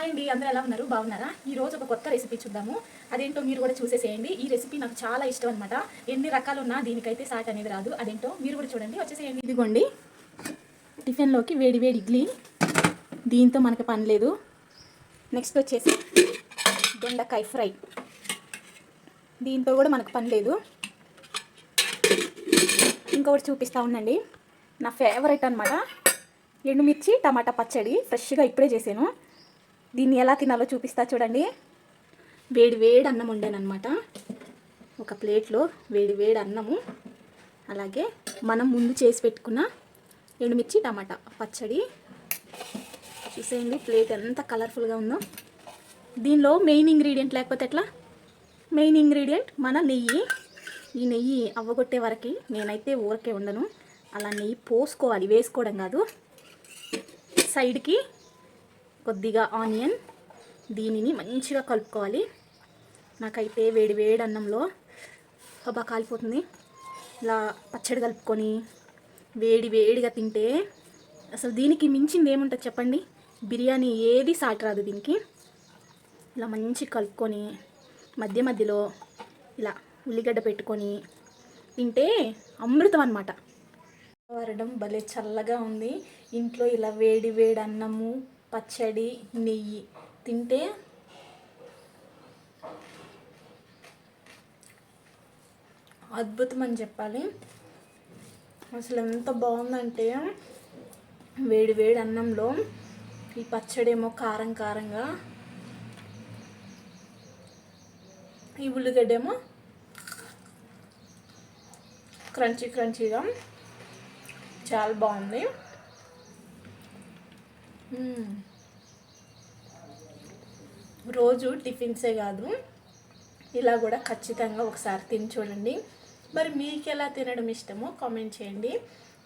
Hi అండి, అందరూ ఎలా ఉన్నారు? బాగున్నారా? ఈరోజు ఒక కొత్త రెసిపీ చూద్దాము. అదేంటో మీరు కూడా చూసేసేయండి. ఈ రెసిపీ నాకు చాలా ఇష్టం అనమాట. ఎన్ని రకాలు ఉన్నా దీనికైతే సాట్ అనేది రాదు. అదేంటో మీరు కూడా చూడండి, వచ్చేసేయండి. ఇదిగోండి, టిఫిన్లోకి వేడి వేడి ఇడ్లీ. దీంతో మనకు పని లేదు. నెక్స్ట్ వచ్చేసి దొండకాయ ఫ్రై. దీంతో కూడా మనకు పని లేదు. ఇంకొకటి చూపిస్తూ ఉండండి, నా ఫేవరెట్ అనమాట, ఎండుమిర్చి టమాటా పచ్చడి. ఫ్రెష్గా ఇప్పుడే చేశాను. దీన్ని ఎలా తినాలో చూపిస్తా చూడండి. వేడి వేడి అన్నం వండానమాట. ఒక ప్లేట్లో వేడి వేడి అన్నము, అలాగే మనం ముందు చేసి పెట్టుకున్న ఎండుమిర్చి టమాటా పచ్చడి. చూసేయండి ప్లేట్ ఎంత కలర్ఫుల్గా ఉందో. దీనిలో మెయిన్ ఇంగ్రీడియంట్ లేకపోతే ఎట్లా? మెయిన్ ఇంగ్రీడియంట్ మన నెయ్యి. ఈ నెయ్యి అవ్వగొట్టే వరకు నేనైతే ఊరకే ఉండను. అలా నెయ్యి పోసుకోవాలి, వేసుకోవడం కాదు. సైడ్కి కొద్దిగా ఆనియన్, దీనిని మంచిగా కలుపుకోవాలి. నాకైతే వేడి వేడి అన్నంలో బాగా కాలిపోతుంది. ఇలా పచ్చడి కలుపుకొని వేడి వేడిగా తింటే అసలు దీనికి మించింది ఏముంటుంది చెప్పండి? బిర్యానీ ఏది సాటి రాదు దీనికి. ఇలా మంచి కలుపుకొని మధ్య మధ్యలో ఇలా ఉల్లిగడ్డ పెట్టుకొని తింటే అమృతం అన్నమాట. వారడం భలే చల్లగా ఉంది. ఇంట్లో ఇలా వేడి వేడి అన్నము, పచ్చడి, నెయ్యి తింటే అద్భుతం అని చెప్పాలి. అసలు ఎంత బాగుందంటే, వేడి వేడి అన్నంలో ఈ పచ్చడేమో కారం కారంగా, ఈ ఉల్లిగడ్డేమో క్రంచీ క్రంచీగా, చాలా బాగుంది. రోజు టిఫిన్సే కాదు, ఇలా కూడా ఖచ్చితంగా ఒకసారి తిని చూడండి. మరి మీకు ఎలా తినడం ఇష్టమో కామెంట్ చేయండి.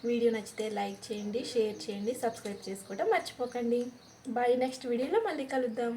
వీడియో నచ్చితే లైక్ చేయండి, షేర్ చేయండి, సబ్స్క్రైబ్ చేసుకోవడం మర్చిపోకండి. బాయ్. నెక్స్ట్ వీడియోలో మళ్ళీ కలుద్దాం.